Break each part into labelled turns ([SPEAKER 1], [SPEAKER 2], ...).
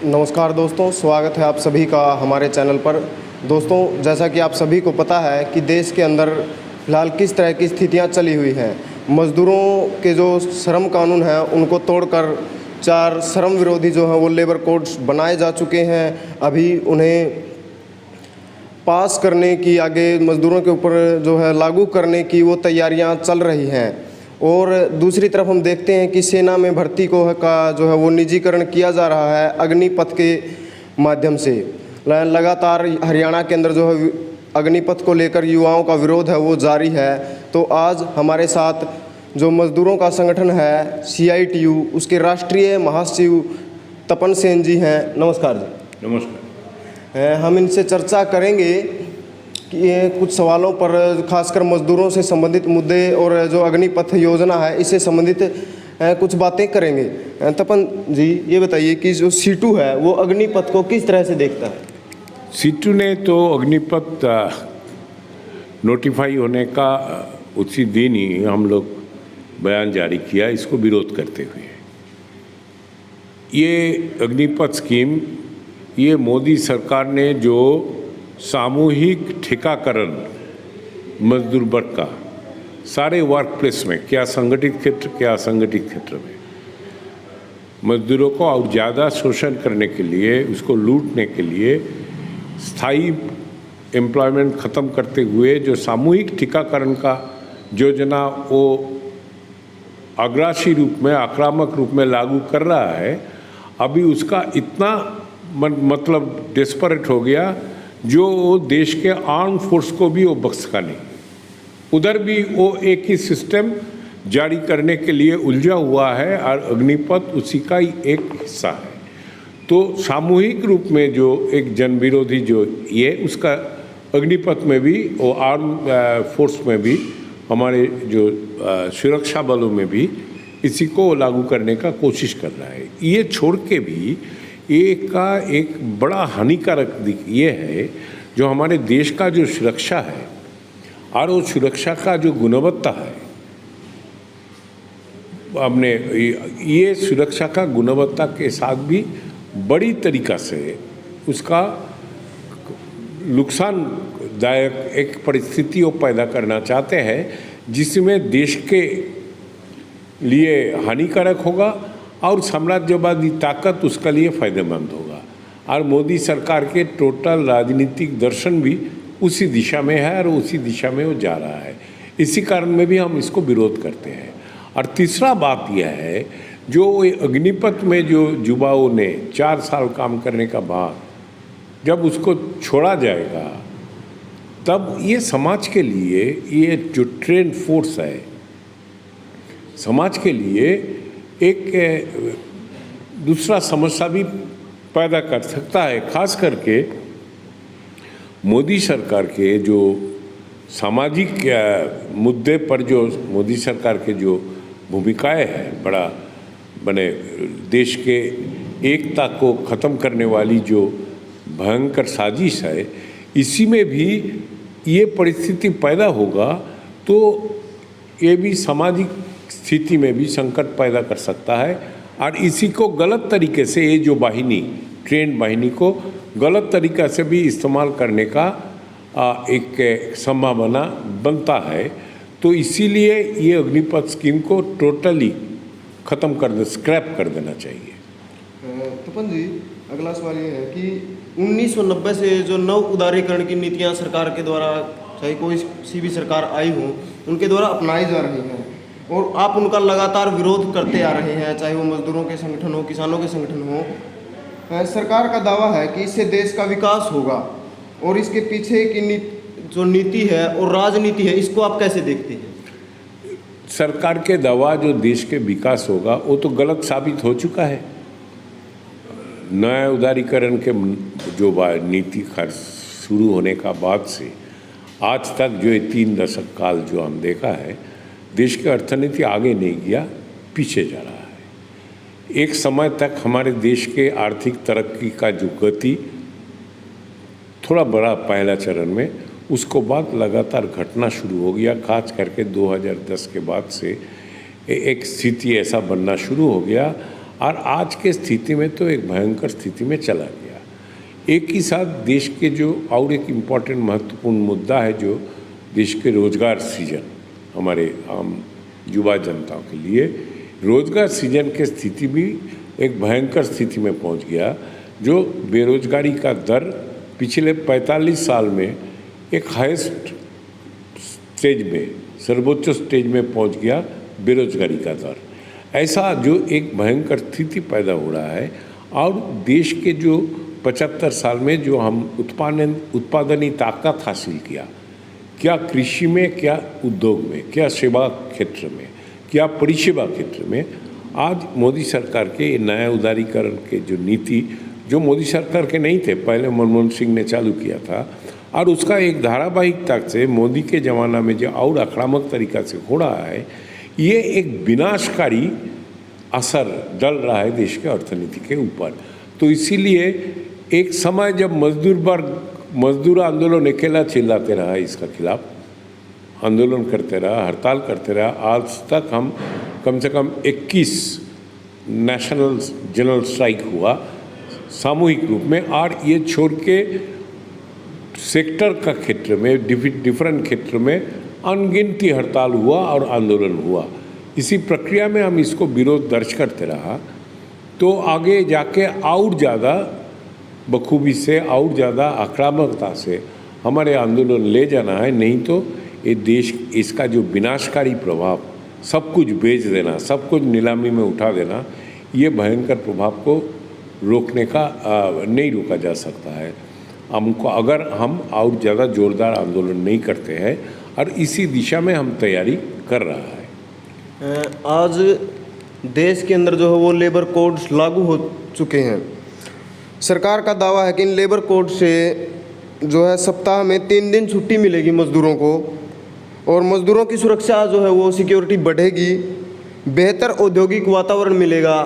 [SPEAKER 1] नमस्कार दोस्तों, स्वागत है आप सभी का हमारे चैनल पर। दोस्तों, जैसा कि आप सभी को पता है कि देश के अंदर फ़िलहाल किस तरह की स्थितियां चली हुई हैं। मज़दूरों के जो श्रम कानून हैं उनको तोड़कर 4 श्रम विरोधी जो हैं वो लेबर कोड्स बनाए जा चुके हैं। अभी उन्हें पास करने की, आगे मज़दूरों के ऊपर जो है लागू करने की वो तैयारियां चल रही हैं। और दूसरी तरफ हम देखते हैं कि सेना में भर्ती का जो है वो निजीकरण किया जा रहा है अग्निपथ के माध्यम से। लगातार हरियाणा के अंदर जो है अग्निपथ को लेकर युवाओं का विरोध है वो जारी है। तो आज हमारे साथ जो मज़दूरों का संगठन है CITU, उसके राष्ट्रीय महासचिव तपन सेन जी हैं। नमस्कार जी।
[SPEAKER 2] नमस्कार।
[SPEAKER 1] हम इनसे चर्चा करेंगे कि ये कुछ सवालों पर, खासकर मज़दूरों से संबंधित मुद्दे और जो अग्निपथ योजना है इससे संबंधित कुछ बातें करेंगे। तपन जी, ये बताइए कि जो सीटू है वो अग्निपथ को किस तरह से देखता है?
[SPEAKER 2] सीटू ने तो अग्निपथ नोटिफाई होने का उसी दिन ही हम लोग बयान जारी किया इसको विरोध करते हुए। ये अग्निपथ स्कीम, ये मोदी सरकार ने जो सामूहिक ठेकाकरण मजदूर वर्ग का सारे वर्क प्लेस में, क्या संगठित क्षेत्र क्या असंगठित क्षेत्र में, मजदूरों को और ज़्यादा शोषण करने के लिए, उसको लूटने के लिए स्थायी एम्प्लॉयमेंट ख़त्म करते हुए जो सामूहिक टीकाकरण का योजना वो आग्रासी रूप में, आक्रामक रूप में लागू कर रहा है। अभी उसका इतना मतलब डेस्परेट हो गया जो देश के आर्म फोर्स को भी वो बख्शा नहीं। उधर भी वो एक ही सिस्टम जारी करने के लिए उलझा हुआ है और अग्निपथ उसी का ही एक हिस्सा है। तो सामूहिक रूप में जो एक जन विरोधी जो ये उसका अग्निपथ में भी, वो आर्म फोर्स में भी, हमारे जो सुरक्षा बलों में भी इसी को लागू करने का कोशिश कर रहा है। ये छोड़ के भी एक बड़ा हानिकारक ये है जो हमारे देश का जो सुरक्षा है और वो सुरक्षा का जो गुणवत्ता है, हमने ये सुरक्षा का गुणवत्ता के साथ भी बड़ी तरीक़ा से उसका नुकसानदायक एक परिस्थिति वो पैदा करना चाहते हैं जिसमें देश के लिए हानिकारक होगा और साम्राज्यवादी ताकत उसके लिए फ़ायदेमंद होगा। और मोदी सरकार के टोटल राजनीतिक दर्शन भी उसी दिशा में है और उसी दिशा में वो जा रहा है। इसी कारण में भी हम इसको विरोध करते हैं। और तीसरा बात यह है, जो अग्निपथ में जो युवाओं ने 4 साल काम करने का बाद जब उसको छोड़ा जाएगा, तब ये समाज के लिए, ये जो ट्रेन फोर्स है, समाज के लिए एक दूसरा समस्या भी पैदा कर सकता है। खास करके मोदी सरकार के जो सामाजिक मुद्दे पर जो मोदी सरकार के जो भूमिकाएं हैं, बड़ा बने देश के एकता को ख़त्म करने वाली जो भयंकर साजिश है, इसी में भी ये परिस्थिति पैदा होगा तो ये भी सामाजिक स्थिति में भी संकट पैदा कर सकता है। और इसी को गलत तरीके से, ये जो वाहिनी, ट्रेन वाहिनी को गलत तरीक़ा से भी इस्तेमाल करने का एक संभावना बनता है। तो इसीलिए ये अग्निपथ स्कीम को टोटली ख़त्म कर स्क्रैप कर देना चाहिए।
[SPEAKER 1] तपन जी, अगला सवाल ये है कि 1990 से जो नव उदारीकरण की नीतियाँ सरकार के द्वारा, चाहे कोई सी भी सरकार आई हो, उनके द्वारा अपनाई जा रही हैं और आप उनका लगातार विरोध करते आ रहे हैं, चाहे वो मजदूरों के संगठन हो, किसानों के संगठन हो। सरकार का दावा है कि इससे देश का विकास होगा और इसके पीछे की जो नीति है और राजनीति है, इसको आप कैसे देखते हैं?
[SPEAKER 2] सरकार के दावा जो देश के विकास होगा वो तो गलत साबित हो चुका है। नया उदारीकरण के जो नीति शुरू होने का बाद से आज तक जो 3 दशक काल जो हम देखा है, देश की अर्थनीति आगे नहीं गया, पीछे जा रहा है। एक समय तक हमारे देश के आर्थिक तरक्की का जो गति थोड़ा बड़ा पहला चरण में, उसको बाद लगातार घटना शुरू हो गया। खास करके 2010 के बाद से एक स्थिति ऐसा बनना शुरू हो गया और आज के स्थिति में तो एक भयंकर स्थिति में चला गया। एक ही साथ देश के जो और एक इम्पॉर्टेंट महत्वपूर्ण मुद्दा है जो देश के रोजगार सृजन, हमारे आम युवा जनता के लिए रोजगार सृजन की स्थिति भी एक भयंकर स्थिति में पहुंच गया, जो बेरोजगारी का दर पिछले 45 साल में एक हाईएस्ट स्टेज में, सर्वोच्च स्टेज में पहुंच गया बेरोजगारी का दर। ऐसा जो एक भयंकर स्थिति पैदा हो रहा है और देश के जो 75 साल में जो हम उत्पादनी ताकत हासिल किया, क्या कृषि में, क्या उद्योग में, क्या सेवा क्षेत्र में, क्या परिसेवा क्षेत्र में, आज मोदी सरकार के नया उदारीकरण के जो नीति जो मोदी सरकार के नहीं थे, पहले मनमोहन सिंह ने चालू किया था और उसका एक धारावाहिकता से मोदी के ज़माना में जो और आक्रामक तरीका से हो रहा है, ये एक विनाशकारी असर डल रहा है देश के अर्थनीति के ऊपर। तो इसीलिए एक समय जब मजदूर आंदोलन अकेला चिल्लाते रहा, इसका खिलाफ आंदोलन करते रहा, हड़ताल करते रहा, आज तक हम कम से कम 21 नेशनल जनरल स्ट्राइक हुआ सामूहिक रूप में, और ये छोड़ के सेक्टर का क्षेत्र में डिफरेंट क्षेत्र में अनगिनती हड़ताल हुआ और आंदोलन हुआ। इसी प्रक्रिया में हम इसको विरोध दर्ज करते रहा, तो आगे जाके और ज़्यादा बखूबी से और ज़्यादा आक्रामकता से हमारे आंदोलन ले जाना है, नहीं तो ये देश, इसका जो विनाशकारी प्रभाव, सब कुछ बेच देना, सब कुछ नीलामी में उठा देना, ये भयंकर प्रभाव को रोकने का नहीं रोका जा सकता है हमको, अगर हम और ज़्यादा जोरदार आंदोलन नहीं करते हैं, और इसी दिशा में हम तैयारी कर रहा है।
[SPEAKER 1] आज देश के अंदर जो है वो लेबर कोड्स लागू हो चुके हैं। सरकार का दावा है कि इन लेबर कोड से जो है सप्ताह में 3 दिन छुट्टी मिलेगी मज़दूरों को, और मज़दूरों की सुरक्षा जो है वो सिक्योरिटी बढ़ेगी, बेहतर औद्योगिक वातावरण मिलेगा,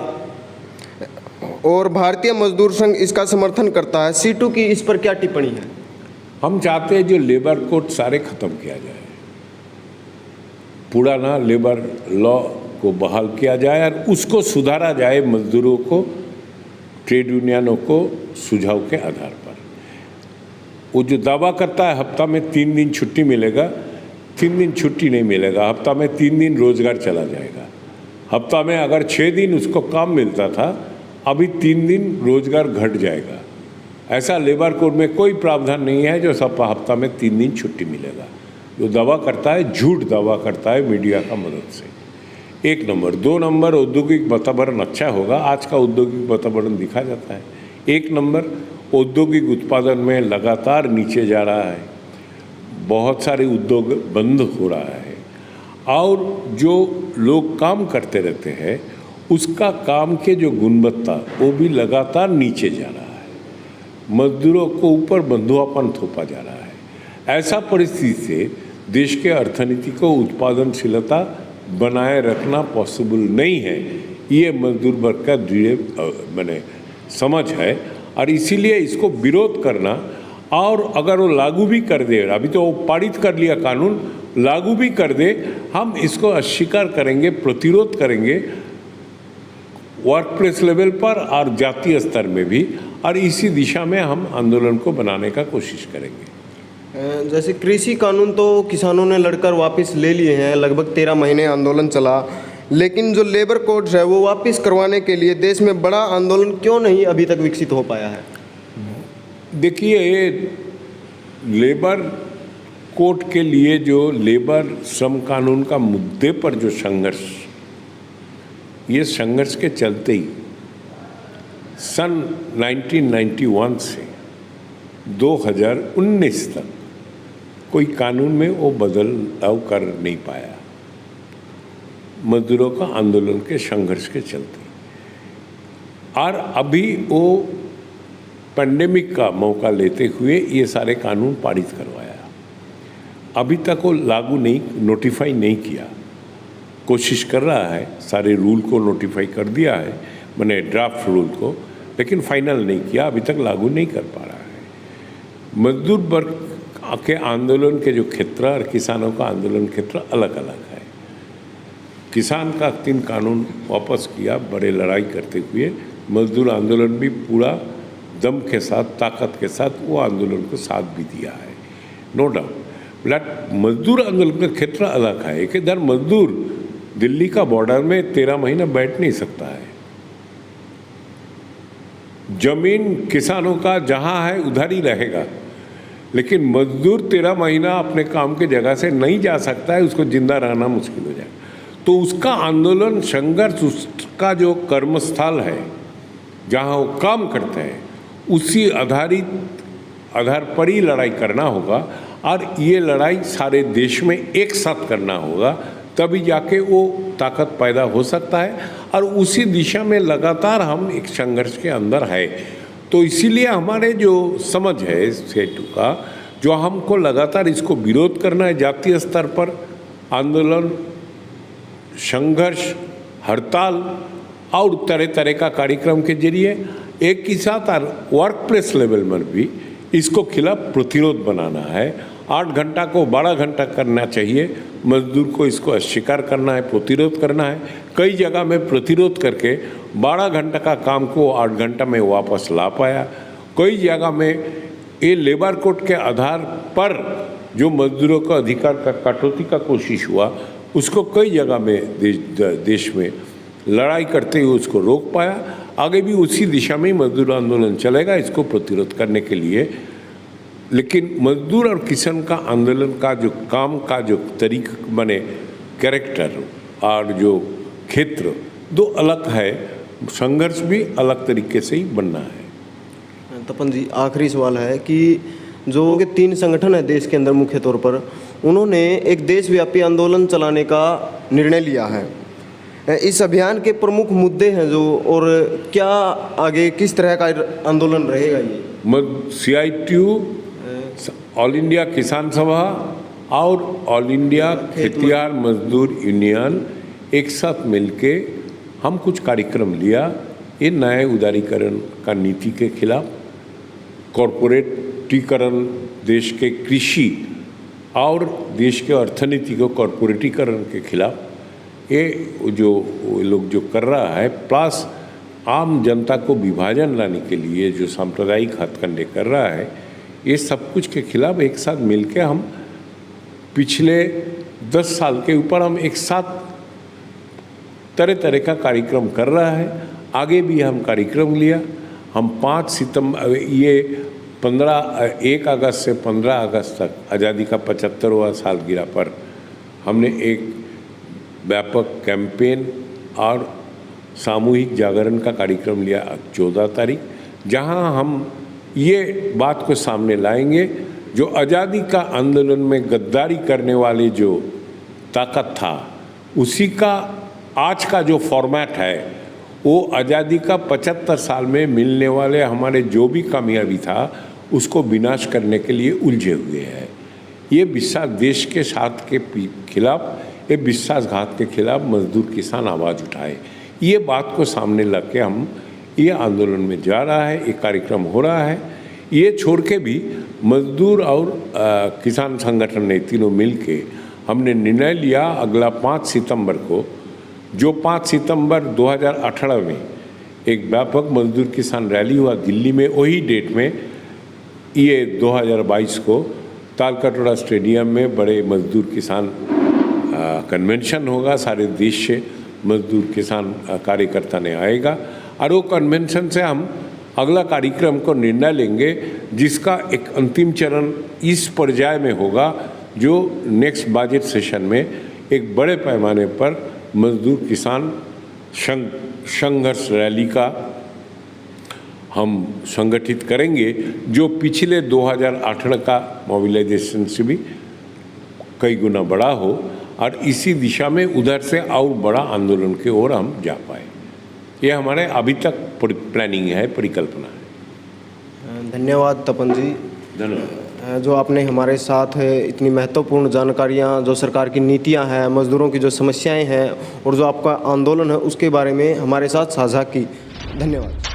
[SPEAKER 1] और भारतीय मजदूर संघ इसका समर्थन करता है। सीटू की इस पर क्या टिप्पणी है?
[SPEAKER 2] हम चाहते हैं जो लेबर कोड सारे ख़त्म किया जाए, पुराना लेबर लॉ को बहाल किया जाए और उसको सुधारा जाए मजदूरों को, ट्रेड यूनियनों को सुझाव के आधार पर। वो जो दावा करता है हफ्ता में 3 दिन छुट्टी मिलेगा, 3 दिन छुट्टी नहीं मिलेगा, हफ्ता में 3 दिन रोजगार चला जाएगा। हफ्ता में अगर 6 दिन उसको काम मिलता था, अभी 3 दिन रोजगार घट जाएगा। ऐसा लेबर कोड में कोई प्रावधान नहीं है जो सब हफ्ता में 3 दिन छुट्टी मिलेगा। जो दावा करता है, झूठ दावा करता है मीडिया का मदद से। 1 नंबर। 2 नंबर, औद्योगिक वातावरण अच्छा होगा। आज का औद्योगिक वातावरण दिखा जाता है। 1 नंबर, औद्योगिक उत्पादन में लगातार नीचे जा रहा है, बहुत सारे उद्योग बंद हो रहा है, और जो लोग काम करते रहते हैं उसका काम के जो गुणवत्ता वो भी लगातार नीचे जा रहा है। मजदूरों को ऊपर बंधुआपन थोपा जा रहा है। ऐसा परिस्थिति से देश के अर्थनीति को उत्पादनशीलता बनाए रखना पॉसिबल नहीं है। ये मजदूर वर्ग का दृढ़ समझ है, और इसीलिए इसको विरोध करना, और अगर वो लागू भी कर दे, अभी तो वो पारित कर लिया कानून, लागू भी कर दे, हम इसको अस्वीकार करेंगे, प्रतिरोध करेंगे वर्क प्लेस लेवल पर और जातीय स्तर में भी, और इसी दिशा में हम आंदोलन को बनाने का कोशिश करेंगे।
[SPEAKER 1] जैसे कृषि कानून तो किसानों ने लड़कर वापस ले लिए हैं, लगभग 13 महीने आंदोलन चला, लेकिन जो लेबर कोड्स है वो वापस करवाने के लिए देश में बड़ा आंदोलन क्यों नहीं अभी तक विकसित हो पाया है?
[SPEAKER 2] देखिए, लेबर कोड के लिए जो लेबर श्रम कानून का मुद्दे पर जो संघर्ष, ये संघर्ष के चलते ही सन 1991 से 2019 तक कोई कानून में वो बदलाव कर नहीं पाया, मजदूरों का आंदोलन के संघर्ष के चलते। और अभी वो पेंडेमिक का मौका लेते हुए ये सारे कानून पारित करवाया। अभी तक वो लागू नहीं, नोटिफाई नहीं किया, कोशिश कर रहा है, सारे रूल को नोटिफाई कर दिया है, मैंने ड्राफ्ट रूल को, लेकिन फाइनल नहीं किया, अभी तक लागू नहीं कर पा रहा है। मजदूर वर्ग के आंदोलन के जो क्षेत्र और किसानों का आंदोलन क्षेत्र अलग अलग है। किसान का 3 कानून वापस किया बड़े लड़ाई करते हुए। मजदूर आंदोलन भी पूरा दम के साथ, ताकत के साथ वो आंदोलन को साथ भी दिया है, नो डाउट। बट मजदूर आंदोलन का क्षेत्र अलग है। एक इधर मजदूर दिल्ली का बॉर्डर में 13 महीना बैठ नहीं सकता है। जमीन किसानों का जहाँ है उधर ही रहेगा, लेकिन मजदूर 13 महीना अपने काम के जगह से नहीं जा सकता है, उसको जिंदा रहना मुश्किल हो जाएगा। तो उसका आंदोलन, संघर्ष, उसका जो कर्मस्थल है जहाँ वो काम करते हैं, उसी आधार पर ही लड़ाई करना होगा। और ये लड़ाई सारे देश में एक साथ करना होगा, तभी जाके वो ताकत पैदा हो सकता है। और उसी दिशा में लगातार हम एक संघर्ष के अंदर है। तो इसीलिए हमारे जो समझ है सेतु का, जो हमको लगातार इसको विरोध करना है, जातीय स्तर पर आंदोलन, संघर्ष, हड़ताल और तरह तरह का कार्यक्रम के जरिए एक ही साथ वर्क प्लेस लेवल पर भी इसको खिलाफ प्रतिरोध बनाना है। 8 घंटा को 12 घंटा करना चाहिए, मजदूर को इसको अस्वीकार करना है, प्रतिरोध करना है। कई जगह में प्रतिरोध करके 12 घंटा का काम को 8 घंटा में वापस ला पाया। कई जगह में ये लेबर कोड के आधार पर जो मजदूरों का अधिकार का कटौती का कोशिश हुआ, उसको कई जगह में देश में लड़ाई करते हुए उसको रोक पाया। आगे भी उसी दिशा में ही मजदूर आंदोलन चलेगा, इसको प्रतिरोध करने के लिए। लेकिन मजदूर और किसान का आंदोलन का जो काम का जो तरीका बने, कैरेक्टर और जो क्षेत्र दो अलग है, संघर्ष भी अलग तरीके से ही बनना है।
[SPEAKER 1] तपन जी, आखिरी सवाल है कि जो के 3 संगठन है देश के अंदर मुख्य तौर पर, उन्होंने एक देशव्यापी आंदोलन चलाने का निर्णय लिया है। इस अभियान के प्रमुख मुद्दे हैं जो, और क्या आगे किस तरह का आंदोलन रहेगा ये?
[SPEAKER 2] CITU, ऑल इंडिया किसान सभा और ऑल इंडिया खेतिहर मजदूर यूनियन एक साथ मिलके हम कुछ कार्यक्रम लिया। ये नए उदारीकरण का नीति के खिलाफ, कॉरपोरेटीकरण, देश के कृषि और देश के अर्थनीति को कॉरपोरेटीकरण के खिलाफ ये जो लोग जो कर रहा है, प्लस आम जनता को विभाजन लाने के लिए जो सांप्रदायिक हथकंडे कर रहा है, ये सब कुछ के खिलाफ एक साथ मिलके हम पिछले 10 साल के ऊपर हम एक साथ तरह तरह का कार्यक्रम कर रहा है। आगे भी हम कार्यक्रम लिया। हम 5 सितंबर, ये 1 अगस्त से 15 अगस्त तक आज़ादी का 75वां सालगिरह पर हमने एक व्यापक कैंपेन और सामूहिक जागरण का कार्यक्रम लिया 14 तारीख, जहां हम ये बात को सामने लाएंगे, जो आज़ादी का आंदोलन में गद्दारी करने वाले जो ताकत था, उसी का आज का जो फॉर्मेट है, वो आज़ादी का 75 साल में मिलने वाले हमारे जो भी कामयाबी था, उसको विनाश करने के लिए उलझे हुए हैं। ये विश्वास देश के साथ के खिलाफ, ये विश्वासघात के खिलाफ मजदूर किसान आवाज़ उठाए। ये बात को सामने रख के हम ये आंदोलन में जा रहा है, ये कार्यक्रम हो रहा है। ये छोड़ के भी मजदूर और किसान संगठन ने तीनों मिल के हमने निर्णय लिया, अगला 5 सितंबर को, जो 5 सितंबर 2018 में एक व्यापक मजदूर किसान रैली हुआ दिल्ली में, वही डेट में ये 2022 को तालकटोरा स्टेडियम में बड़े मजदूर किसान कन्वेंशन होगा। सारे देश से मजदूर किसान कार्यकर्ता ने आएगा और वो कन्वेंशन से हम अगला कार्यक्रम को निर्णय लेंगे, जिसका एक अंतिम चरण इस पर्याय में होगा, जो नेक्स्ट बजट सेशन में एक बड़े पैमाने पर मजदूर किसान संघर्ष रैली का हम संगठित करेंगे, जो पिछले 2018 का मोबिलाइजेशन से भी कई गुना बड़ा हो और इसी दिशा में उधर से और बड़ा आंदोलन की ओर हम जा पाए। ये हमारे अभी तक प्लानिंग है, परिकल्पना है।
[SPEAKER 1] धन्यवाद तपन जी,
[SPEAKER 2] धन्यवाद।
[SPEAKER 1] जो आपने हमारे साथ इतनी महत्वपूर्ण जानकारियाँ, जो सरकार की नीतियाँ हैं, मजदूरों की जो समस्याएं हैं और जो आपका आंदोलन है, उसके बारे में हमारे साथ साझा की। धन्यवाद।